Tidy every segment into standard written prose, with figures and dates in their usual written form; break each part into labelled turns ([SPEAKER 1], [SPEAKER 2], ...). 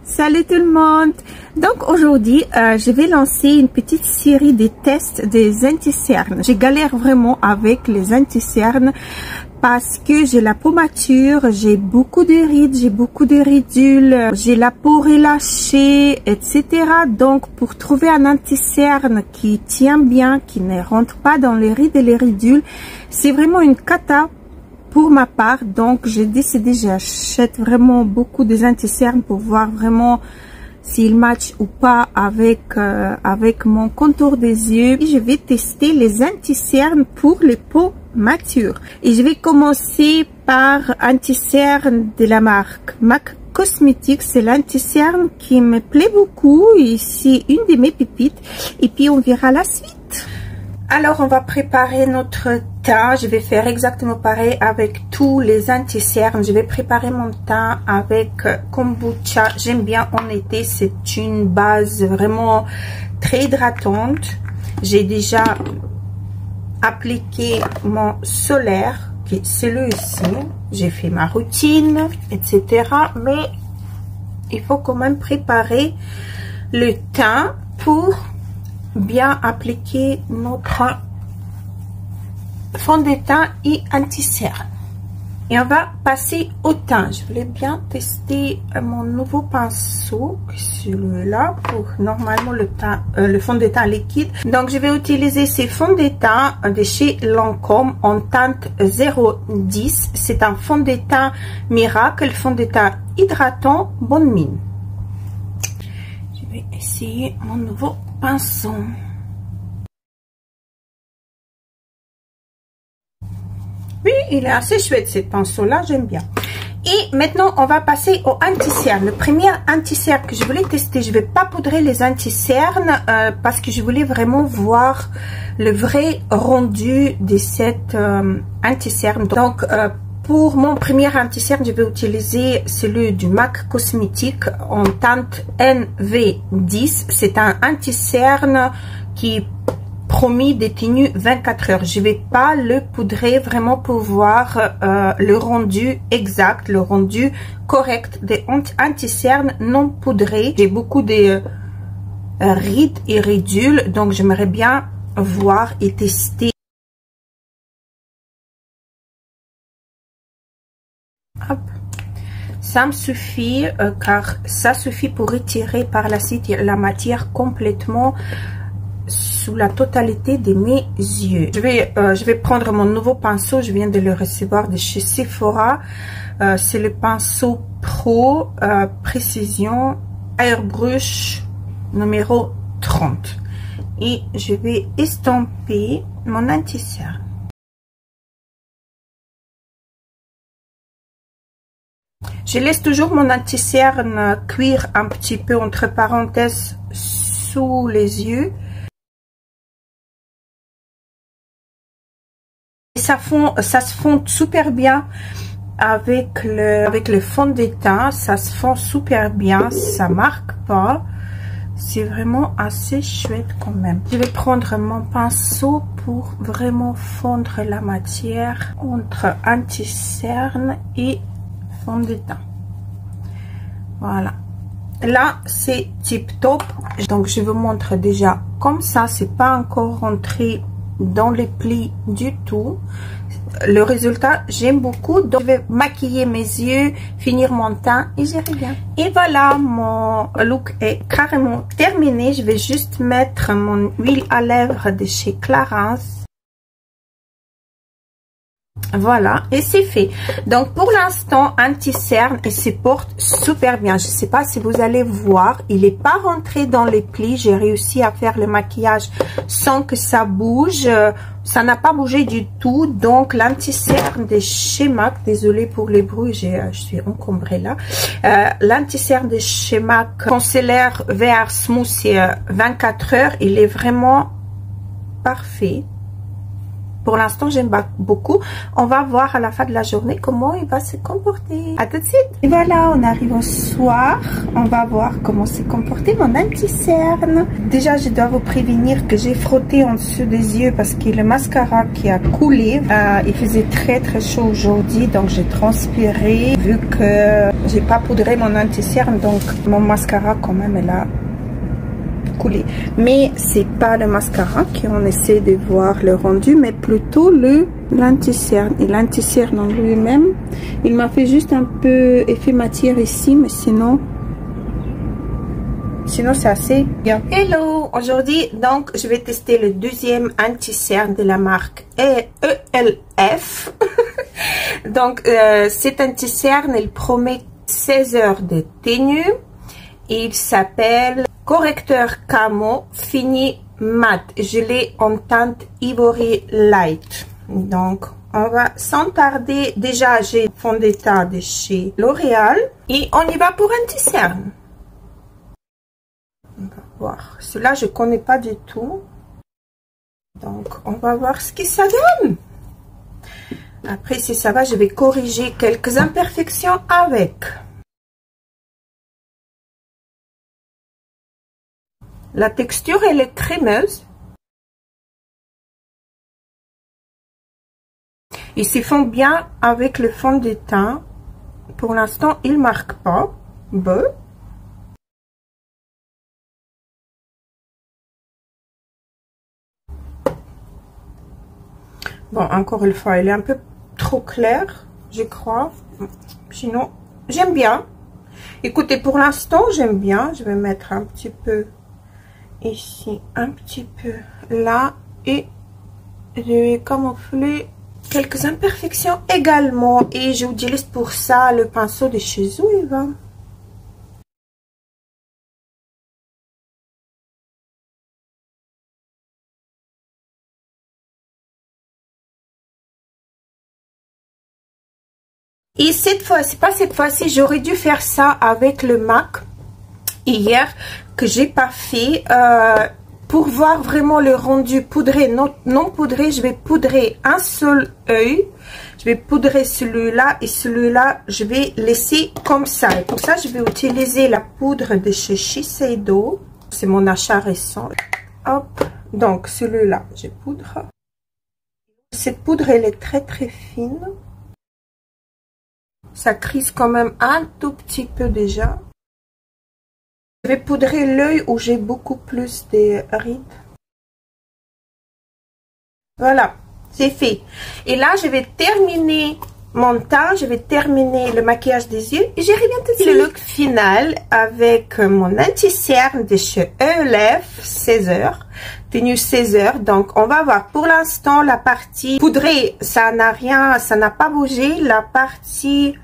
[SPEAKER 1] Salut tout le monde! Donc aujourd'hui, je vais lancer une petite série de tests des anti-cernes. Je galère vraiment avec les anti-cernes parce que j'ai la peau mature, j'ai beaucoup de rides, j'ai beaucoup de ridules, j'ai la peau relâchée, etc. Donc pour trouver un anti-cerne qui tient bien, qui ne rentre pas dans les rides et les ridules, c'est vraiment une cata. Pour ma part, donc j'ai décidé, j'achète vraiment beaucoup des anti-cernes pour voir vraiment s'ils matchent ou pas avec mon contour des yeux. Et je vais tester les anti-cernes pour les peaux matures. Et je vais commencer par anti-cerne de la marque MAC Cosmetics. C'est l'anti-cerne qui me plaît beaucoup et c'est une de mes pépites. Et puis on verra la suite. Alors on va préparer notre teint. Je vais faire exactement pareil avec tous les anti-cernes. Je vais préparer mon teint avec kombucha. J'aime bien en été, c'est une base vraiment très hydratante. J'ai déjà appliqué mon solaire, qui est celui-ci. J'ai fait ma routine, etc. Mais il faut quand même préparer le teint pour bien appliquer notre fond de teint et anti-cerne. Et on va passer au teint. Je voulais bien tester mon nouveau pinceau, celui-là, pour normalement le fond de teint liquide. Donc je vais utiliser ces fonds de teint de chez Lancôme en teinte 010. C'est un fond de teint miracle, fond de teint hydratant, bonne mine. Je vais essayer mon nouveau pinceau. Oui, il est assez chouette ce pinceau là, j'aime bien. Et maintenant on va passer au anti-cerne. Le premier anti-cerne que je voulais tester, je vais pas poudrer les anti-cernes parce que je voulais vraiment voir le vrai rendu de cette anti-cerne. Donc pour mon premier anti-cerne, je vais utiliser celui du MAC Cosmetics en teinte NV10. C'est un anti-cerne qui promis de tenue 24 heures. Je vais pas le poudrer vraiment pour voir le rendu exact, le rendu correct des anti-cernes non poudrés. J'ai beaucoup de rides et ridules, donc j'aimerais bien voir et tester. Hop. Ça me suffit car ça suffit pour retirer par la suite la matière complètement sous la totalité de mes yeux. Je vais prendre mon nouveau pinceau. Je viens de le recevoir de chez Sephora. C'est le pinceau Pro Précision Airbrush numéro 30. Et je vais estomper mon anti-cerne. Je laisse toujours mon anti-cerne cuire un petit peu entre parenthèses sous les yeux. Et ça se fond super bien avec le fond de teint. Ça se fond super bien, ça marque pas. C'est vraiment assez chouette quand même. Je vais prendre mon pinceau pour vraiment fondre la matière entre anti-cerne et fond de teint. Voilà, là c'est tip top. Donc je vous montre déjà comme ça, c'est pas encore rentré dans les plis du tout. Le résultat, j'aime beaucoup. Donc je vais maquiller mes yeux, finir mon teint et je reviens. Et voilà, mon look est carrément terminé. Je vais juste mettre mon huile à lèvres de chez Clarins. Voilà, et c'est fait. Donc pour l'instant, anti-cerne, il se porte super bien. Je sais pas si vous allez voir, il n'est pas rentré dans les plis. J'ai réussi à faire le maquillage sans que ça bouge. Ça n'a pas bougé du tout. Donc l'anti-cerne de chez MAC, désolée pour les bruits, je suis encombrée là. L'anti-cerne de chez MAC Concealer VR Smooth, c'est 24 heures. Il est vraiment parfait. Pour l'instant, j'aime beaucoup. On va voir à la fin de la journée comment il va se comporter. À tout de suite. Et voilà, on arrive au soir. On va voir comment s'est comporté mon anti-cerne. Déjà, je dois vous prévenir que j'ai frotté en dessous des yeux parce que le mascara qui a coulé. Il faisait très chaud aujourd'hui, donc j'ai transpiré. Vu que j'ai pas poudré mon anti-cerne, donc mon mascara quand même elle a coulé. Mais c'est pas le mascara qu'on essaie de voir le rendu, mais plutôt l'anti-cerne. Et l'anti-cerne en lui-même, il m'a fait juste un peu effet matière ici, mais sinon c'est assez bien. Hello, aujourd'hui donc je vais tester le deuxième anti-cerne de la marque ELF. Donc cet anti-cerne il promet 16 heures de tenue. Il s'appelle correcteur camo fini mat. Je l'ai en teinte Ivory Light. Donc on va sans tarder, déjà j'ai fond de teint de chez L'Oréal et on y va pour anti-cerne. On va voir. Celui-là, je connais pas du tout. Donc, on va voir ce que ça donne. Après, si ça va, je vais corriger quelques imperfections avec. La texture, elle est crémeuse. Ils s'y font bien avec le fond de teint. Pour l'instant, il ne marque pas. Bon. Bon, encore une fois, elle est un peu trop claire, je crois. Sinon, j'aime bien. Écoutez, pour l'instant, j'aime bien. Je vais mettre un petit peu ici, un petit peu là. Et je vais camoufler quelques imperfections également. Et j'utilise pour ça le pinceau de chez Zoeva. Et cette fois-ci, pas cette fois-ci, j'aurais dû faire ça avec le MAC hier, que j'ai pas fait. Pour voir vraiment le rendu poudré, non poudré, je vais poudrer un seul œil. Je vais poudrer celui-là et celui-là, je vais laisser comme ça. Et pour ça, je vais utiliser la poudre de chez Shiseido. C'est mon achat récent. Hop, donc celui-là, je poudre. Cette poudre, elle est très très fine. Ça crise quand même un tout petit peu déjà. Je vais poudrer l'œil où j'ai beaucoup plus de rides. Voilà, c'est fait. Et là, je vais terminer mon teint. Je vais terminer le maquillage des yeux. Et je reviens tout de suite. Le look final avec mon anti-cerne de chez ELF 16 heures. Tenue 16 heures. Donc, on va voir pour l'instant la partie poudrée. Ça n'a rien, ça n'a pas bougé. La partie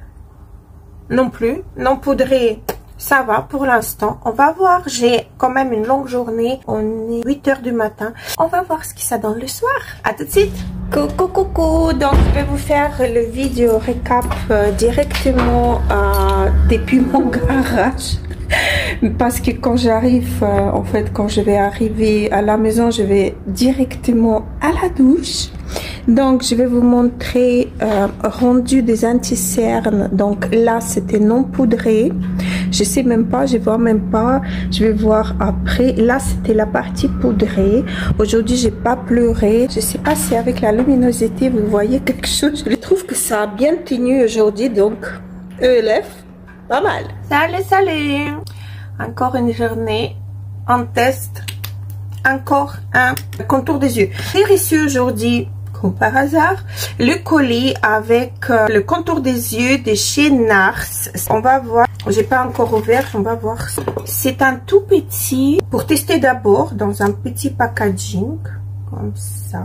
[SPEAKER 1] non plus, non poudré, ça va pour l'instant. On va voir, j'ai quand même une longue journée, on est 8 heures du matin. On va voir ce que ça donne le soir. À tout de suite. Coucou, coucou. Donc, je vais vous faire le vidéo récap directement depuis mon garage. Parce que quand j'arrive, en fait, quand je vais arriver à la maison, je vais directement à la douche. Donc, je vais vous montrer rendu des anti-cernes. Donc là, c'était non poudré. Je sais même pas, je vois même pas. Je vais voir après. Là, c'était la partie poudrée. Aujourd'hui, j'ai pas pleuré. Je sais pas si avec la luminosité, vous voyez quelque chose. Je trouve que ça a bien tenu aujourd'hui. Donc, ELF, pas mal. Salut, salut. Encore une journée en test. Encore un contour des yeux. J'ai reçu aujourd'hui, comme par hasard, le colis avec le contour des yeux de chez Nars. On va voir. J'ai pas encore ouvert. On va voir. C'est un tout petit. Pour tester d'abord dans un petit packaging comme ça.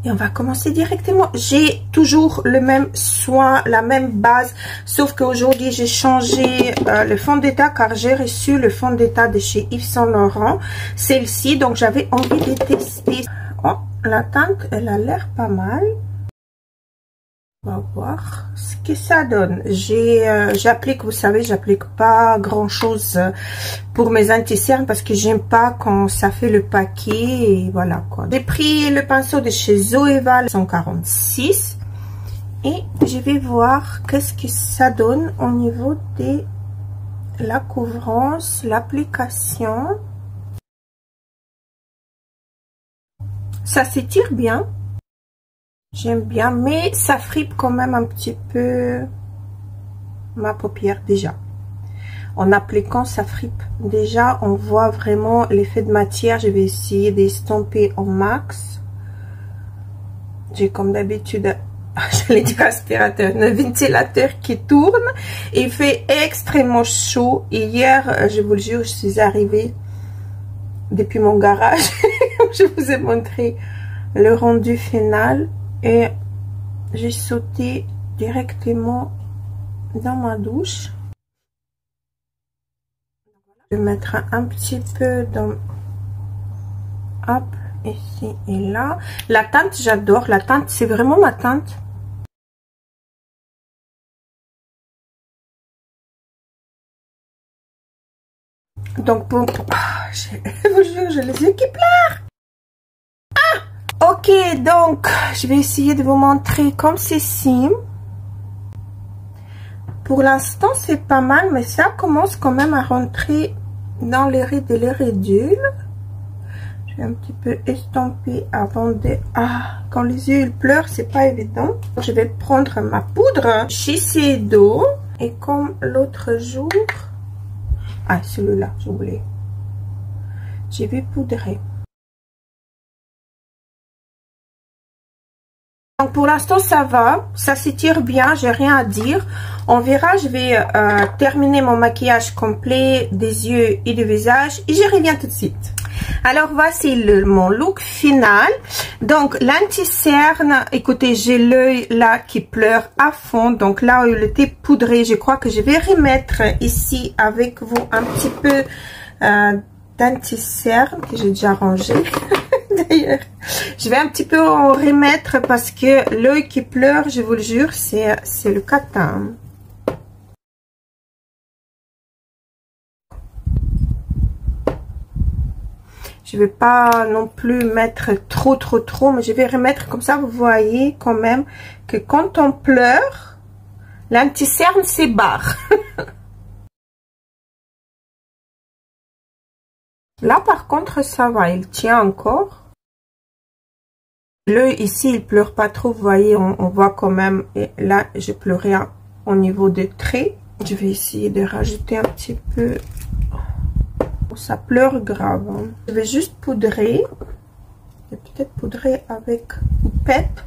[SPEAKER 1] Et on va commencer directement. J'ai toujours le même soin, la même base. Sauf qu'aujourd'hui, j'ai changé le fond de teint car j'ai reçu le fond de teint de chez Yves Saint Laurent. Celle-ci, donc j'avais envie de tester. Oh, la teinte, elle a l'air pas mal. On va voir ce que ça donne. J'applique, vous savez, j'applique pas grand chose pour mes anti-cernes parce que j'aime pas quand ça fait le paquet et voilà quoi. J'ai pris le pinceau de chez Zoeva 146 et je vais voir qu'est-ce que ça donne au niveau de la couvrance, l'application. Ça s'étire bien. J'aime bien, mais ça fripe quand même un petit peu ma paupière déjà. En appliquant, ça fripe. Déjà, on voit vraiment l'effet de matière. Je vais essayer d'estomper au max. J'ai comme d'habitude, j'allais dire aspirateur, un ventilateur qui tourne. Il fait extrêmement chaud. Et hier, je vous le jure, je suis arrivée depuis mon garage. Je vous ai montré le rendu final. Et j'ai sauté directement dans ma douche. Je vais mettre un petit peu dans, hop, ici et là. La teinte, j'adore. La teinte, c'est vraiment ma teinte. Donc, pour... je vous jure, j'ai les yeux qui pleurent. Ah, ok, donc, je vais essayer de vous montrer comme ceci. Pour l'instant, c'est pas mal, mais ça commence quand même à rentrer dans les rides et les ridules. Je vais un petit peu estomper avant de... Ah, quand les yeux ils pleurent, c'est pas évident. Je vais prendre ma poudre Shiseido. Et comme l'autre jour... Ah, celui-là, j'ai oublié. Je vais poudrer. Donc pour l'instant ça va, ça s'étire bien, j'ai rien à dire. On verra, je vais terminer mon maquillage complet des yeux et du visage et je reviens tout de suite. Alors voici mon look final. Donc l'anti-cerne, écoutez, j'ai l'œil là qui pleure à fond. Donc là où il était poudré, je crois que je vais remettre ici avec vous un petit peu d'anti-cerne que j'ai déjà rangé. D'ailleurs, je vais un petit peu en remettre parce que l'œil qui pleure, je vous le jure, c'est le catin. Je vais pas non plus mettre trop, mais je vais remettre comme ça. Vous voyez quand même que quand on pleure, l'anti-cerne se barre. Là, par contre, ça va, il tient encore. L'œil ici, il pleure pas trop, vous voyez, on voit quand même. Et là, je pleure rien au niveau des traits. Je vais essayer de rajouter un petit peu. Ça pleure grave. Hein. Je vais juste poudrer. Je vais peut-être poudrer avec PEP.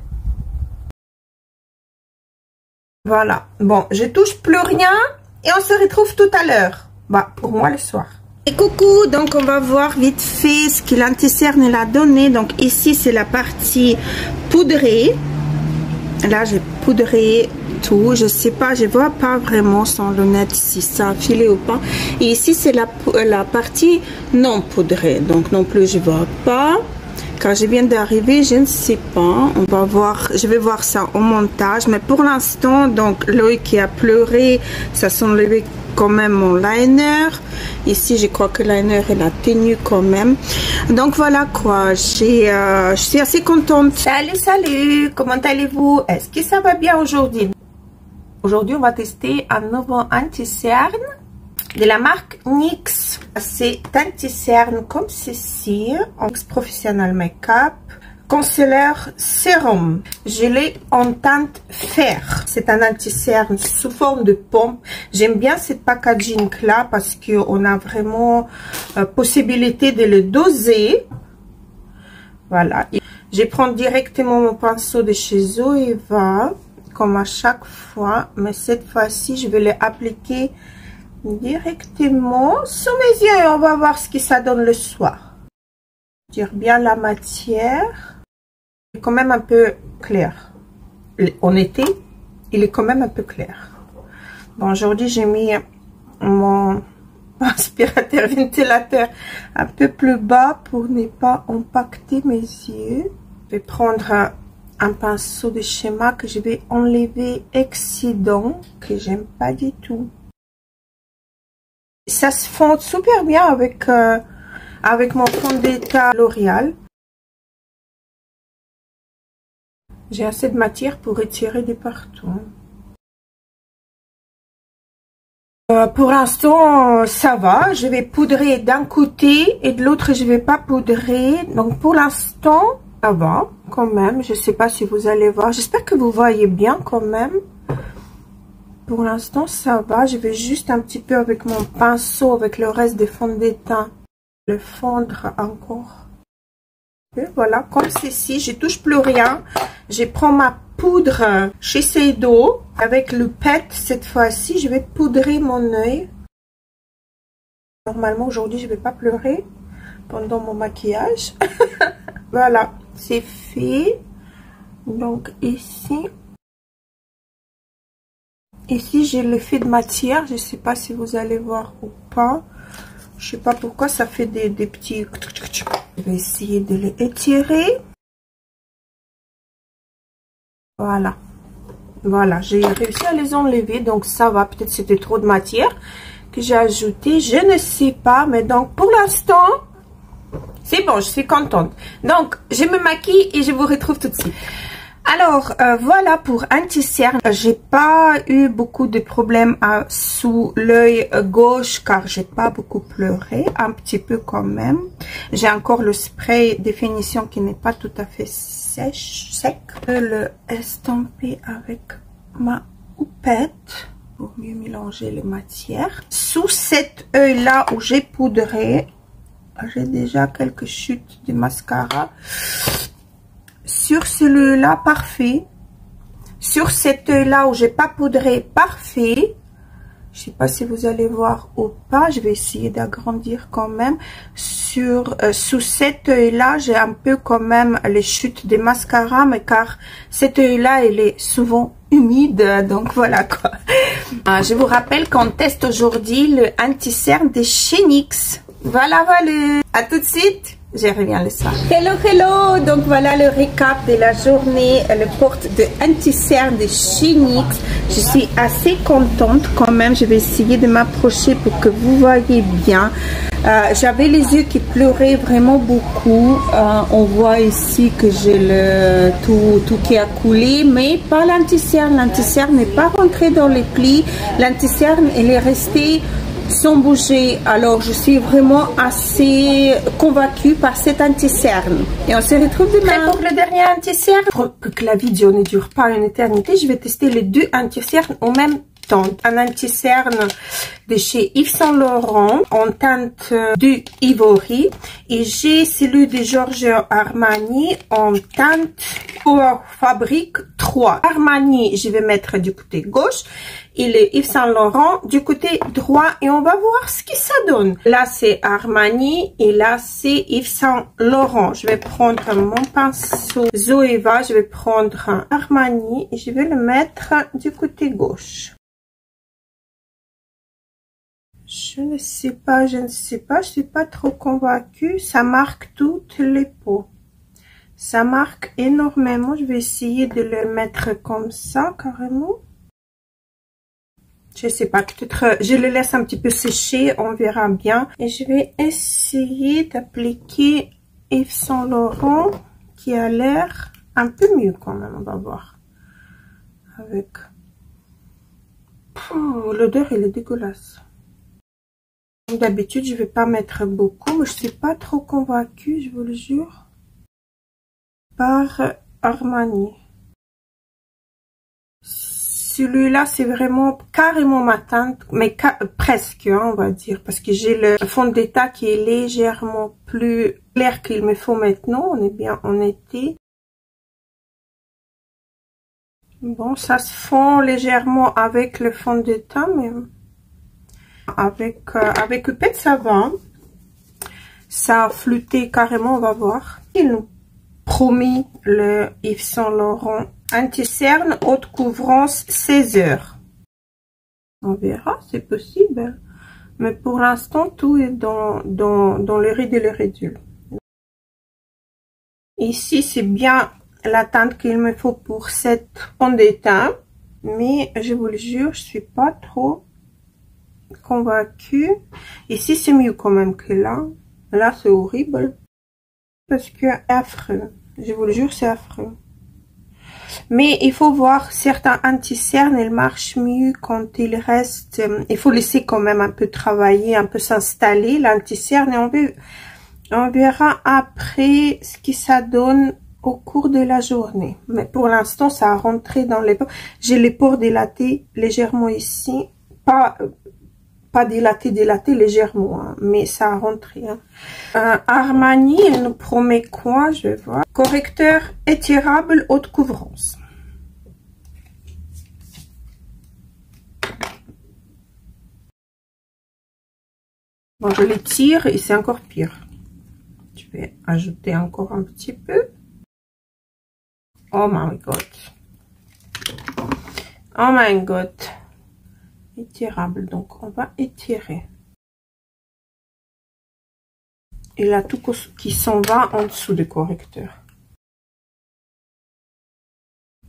[SPEAKER 1] Voilà. Bon, je touche plus rien et on se retrouve tout à l'heure. Bah, pour moi, le soir. Et coucou, donc on va voir vite fait ce que l'anti-cerne a donné. Donc ici c'est la partie poudrée. Là j'ai poudré tout. Je sais pas, je vois pas vraiment sans lunettes si ça a filé ou pas. Et ici c'est la partie non poudrée. Donc non plus je vois pas. Quand je viens d'arriver, je ne sais pas. On va voir, je vais voir ça au montage. Mais pour l'instant, donc l'œil qui a pleuré, ça s'enlevait quand même mon liner. Ici je crois que le liner il a tenu quand même. Donc voilà quoi, je suis assez contente. Salut, comment allez-vous? Est-ce que ça va bien aujourd'hui? Aujourd'hui on va tester un nouveau anti-cerne de la marque NYX. C'est anti-cerne comme ceci, en Professional Makeup Concealer Sérum. Je l'ai en teinte fer. C'est un anti-cerne sous forme de pompe. J'aime bien cette packaging là parce qu'on a vraiment possibilité de le doser. Voilà. Je prends directement mon pinceau de chez Zoeva comme à chaque fois, mais cette fois-ci je vais l'appliquer directement sous mes yeux. On va voir ce que ça donne le soir. Dire bien la matière. Il est quand même un peu clair. En été, il est quand même un peu clair. Bon, aujourd'hui, j'ai mis mon aspirateur ventilateur un peu plus bas pour ne pas impacter mes yeux. Je vais prendre un pinceau de schéma que je vais enlever excédent, que j'aime pas du tout. Ça se fond super bien avec, avec mon fond de teint L'Oréal. J'ai assez de matière pour étirer de partout. Pour l'instant, ça va. Je vais poudrer d'un côté et de l'autre, je vais pas poudrer. Donc, pour l'instant, ça va quand même. Je sais pas si vous allez voir. J'espère que vous voyez bien quand même. Pour l'instant, ça va. Je vais juste un petit peu avec mon pinceau, avec le reste des fonds de teint, le fondre encore. Et voilà, comme ceci, je touche plus rien. Je prends ma poudre Shiseido avec le pet. Cette fois-ci, je vais poudrer mon œil. Normalement, aujourd'hui, je vais pas pleurer pendant mon maquillage. Voilà, c'est fait. Donc ici, j'ai l'effet de matière. Je sais pas si vous allez voir ou pas. Je sais pas pourquoi ça fait des petits... Je vais essayer de les étirer. Voilà. Voilà, j'ai réussi à les enlever. Donc ça va, peut-être c'était trop de matière que j'ai ajouté. Je ne sais pas. Mais donc pour l'instant, c'est bon, je suis contente. Donc je me maquille et je vous retrouve tout de suite. Alors, voilà pour anti-cerne. J'ai pas eu beaucoup de problèmes sous l'œil gauche car j'ai pas beaucoup pleuré, un petit peu quand même. J'ai encore le spray définition qui n'est pas tout à fait sec. Je vais le estomper avec ma houppette pour mieux mélanger les matières. Sous cet œil-là où j'ai poudré, j'ai déjà quelques chutes de mascara. Sur celui-là, parfait. Sur cet œil-là où j'ai pas poudré, parfait. Je sais pas si vous allez voir ou pas. Je vais essayer d'agrandir quand même. Sous cet œil-là, j'ai un peu quand même les chutes des mascaras, mais car cet œil-là, il est souvent humide. Donc voilà quoi. Je vous rappelle qu'on teste aujourd'hui le anti-cerne de chez NYX. Voilà, voilà. À tout de suite. Je reviens le soir. Hello, hello. Donc voilà le récap de la journée, le porte de anti-cerne de chez NYX. Je suis assez contente quand même. Je vais essayer de m'approcher pour que vous voyez bien. J'avais les yeux qui pleuraient vraiment beaucoup. On voit ici que j'ai le tout qui a coulé, mais pas l'anti-cerne. L'anti-cerne n'est pas rentré dans les plis. L'anti-cerne, elle est restée sans bouger. Alors je suis vraiment assez convaincue par cet anti-cerne et on se retrouve demain pour le dernier anti-cerne. Pour que la vidéo ne dure pas une éternité, je vais tester les deux anti-cernes en même temps. Un anti-cerne de chez Yves Saint Laurent en teinte du ivory et j'ai celui de Giorgio Armani en teinte Power Fabric 3. Armani, je vais mettre du côté gauche et le Yves Saint Laurent du côté droit et on va voir ce que ça donne. Là c'est Armani et là c'est Yves Saint Laurent. Je vais prendre mon pinceau Zoeva, je vais prendre un Armani et je vais le mettre du côté gauche. Je ne sais pas, je suis pas trop convaincue. Ça marque toutes les peaux. Ça marque énormément. Je vais essayer de le mettre comme ça, carrément. Je sais pas, peut-être je le laisse un petit peu sécher, on verra bien. Et je vais essayer d'appliquer Yves Saint Laurent qui a l'air un peu mieux quand même, on va voir. Avec... l'odeur, elle est dégueulasse. D'habitude, je vais pas mettre beaucoup, mais je suis pas trop convaincue, je vous le jure, par Armani. Celui-là, c'est vraiment carrément ma teinte, mais presque, hein, on va dire, parce que j'ai le fond de teint qui est légèrement plus clair qu'il me faut maintenant. On est bien en été. Bon, ça se fond légèrement avec le fond de teint, mais avec peut-être ça va. Ça a flûté carrément, on va voir. Il nous promet le Yves Saint Laurent anti-cerne haute couvrance 16 heures. On verra, c'est possible. Mais pour l'instant, tout est dans le riz et le rédule. Ici, c'est bien la teinte qu'il me faut pour cette fond de teint. Mais je vous le jure, je suis pas trop convaincue. Ici, c'est mieux quand même que là. Là, c'est horrible. Parce que affreux. Je vous le jure, c'est affreux. Mais il faut voir, certains anti-cernes, ils marchent mieux quand il reste... il faut laisser quand même un peu travailler, un peu s'installer, l'anti-cerne. Et on verra après ce que ça donne au cours de la journée. Mais pour l'instant, ça a rentré dans les pores. J'ai les pores dilatés légèrement ici. Pas dilaté légèrement, hein, mais ça a rentré. Hein. Armani, elle nous promet quoi? Je vais voir. Correcteur étirable haute couvrance. Bon, je l'étire et c'est encore pire. Je vais ajouter encore un petit peu. Oh my god. Oh my god. Étirable, donc on va étirer. Et là, tout qui s'en va en dessous du correcteur.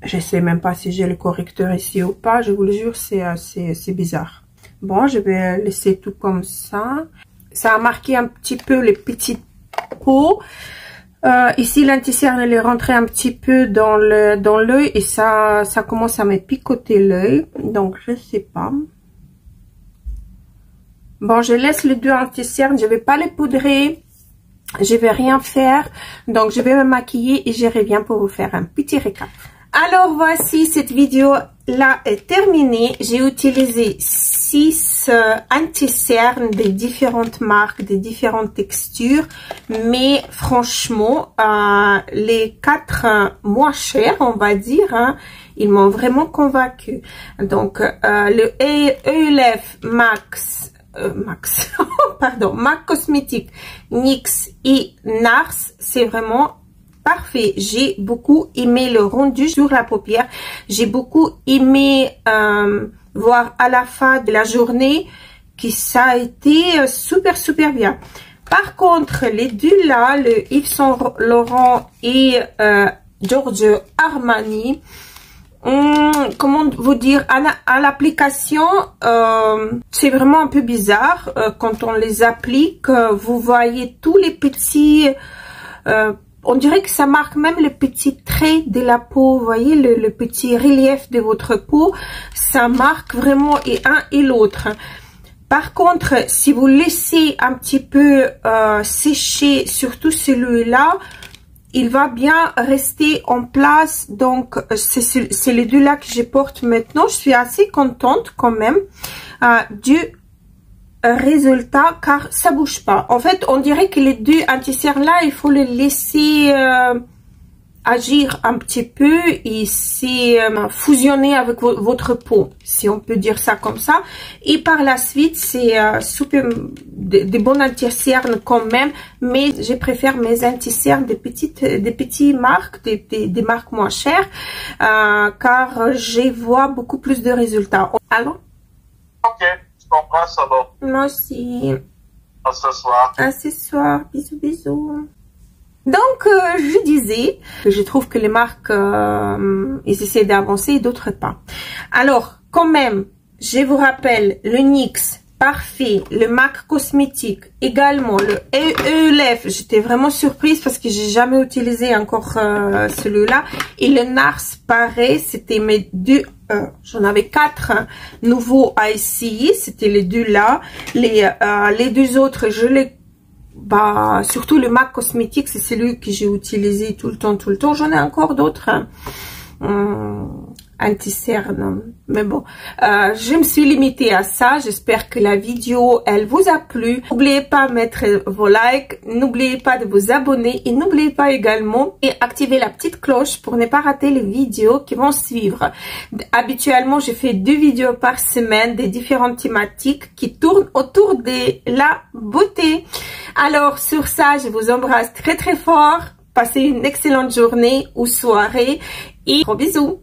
[SPEAKER 1] Je sais même pas si j'ai le correcteur ici ou pas, je vous le jure, c'est bizarre. Bon, je vais laisser tout comme ça. Ça a marqué un petit peu les petites peaux. Ici, l'anti-cerne, elle est rentrée un petit peu dans l'œil et ça commence à me picoter l'œil. Donc, je sais pas. Bon, je laisse les deux anti-cernes, je vais pas les poudrer, je vais rien faire. Donc, je vais me maquiller et je reviens pour vous faire un petit récap. Alors, voici, cette vidéo-là est terminée. J'ai utilisé 6 anti-cernes des différentes marques, des différentes textures. Mais franchement, les 4 moins chers, on va dire, hein, ils m'ont vraiment convaincu. Donc, le ELF Max... pardon, MAC Cosmétique, NYX et NARS, c'est vraiment parfait. J'ai beaucoup aimé le rendu sur la paupière. J'ai beaucoup aimé voir à la fin de la journée que ça a été super bien. Par contre, les deux là, le Yves Saint Laurent et Giorgio Armani, comment vous dire, à l'application, c'est vraiment un peu bizarre. Quand on les applique, vous voyez tous les petits, on dirait que ça marque même les petits traits de la peau. Vous voyez le petit relief de votre peau, ça marque vraiment et un et l'autre. Par contre, si vous laissez un petit peu sécher, surtout celui-là, il va bien rester en place. Donc, c'est les deux là que je porte maintenant. Je suis assez contente quand même du résultat car ça bouge pas. En fait, on dirait que les deux anti-cernes là, il faut les laisser agir un petit peu et c'est fusionner avec votre peau, si on peut dire ça comme ça. Et par la suite, c'est super des bons anti-cernes quand même, mais je préfère mes anti-cernes des petites marques, des marques moins chères, car je vois beaucoup plus de résultats. Allô?
[SPEAKER 2] Ok, je comprends, ça va.
[SPEAKER 1] Moi aussi.
[SPEAKER 2] À ce soir.
[SPEAKER 1] À ce soir. Bisous, bisous. Donc, je disais que je trouve que les marques, ils essaient d'avancer et d'autres pas. Alors, quand même, je vous rappelle, le NYX, parfait, le MAC Cosmétique, également le ELF, j'étais vraiment surprise parce que j'ai jamais utilisé encore celui-là. Et le NARS, pareil, c'était mes deux, j'en avais 4 nouveaux à essayer, c'était les deux là. Les deux autres, je les surtout le MAC Cosmétique, c'est celui que j'ai utilisé tout le temps. J'en ai encore d'autres anti-cernes, mais bon, je me suis limitée à ça. J'espère que la vidéo, elle vous a plu. N'oubliez pas de mettre vos likes, n'oubliez pas de vous abonner et n'oubliez pas également d'activer la petite cloche pour ne pas rater les vidéos qui vont suivre. Habituellement, je fais 2 vidéos par semaine des différentes thématiques qui tournent autour de la beauté. Alors, sur ça, je vous embrasse très fort. Passez une excellente journée ou soirée et gros bisous.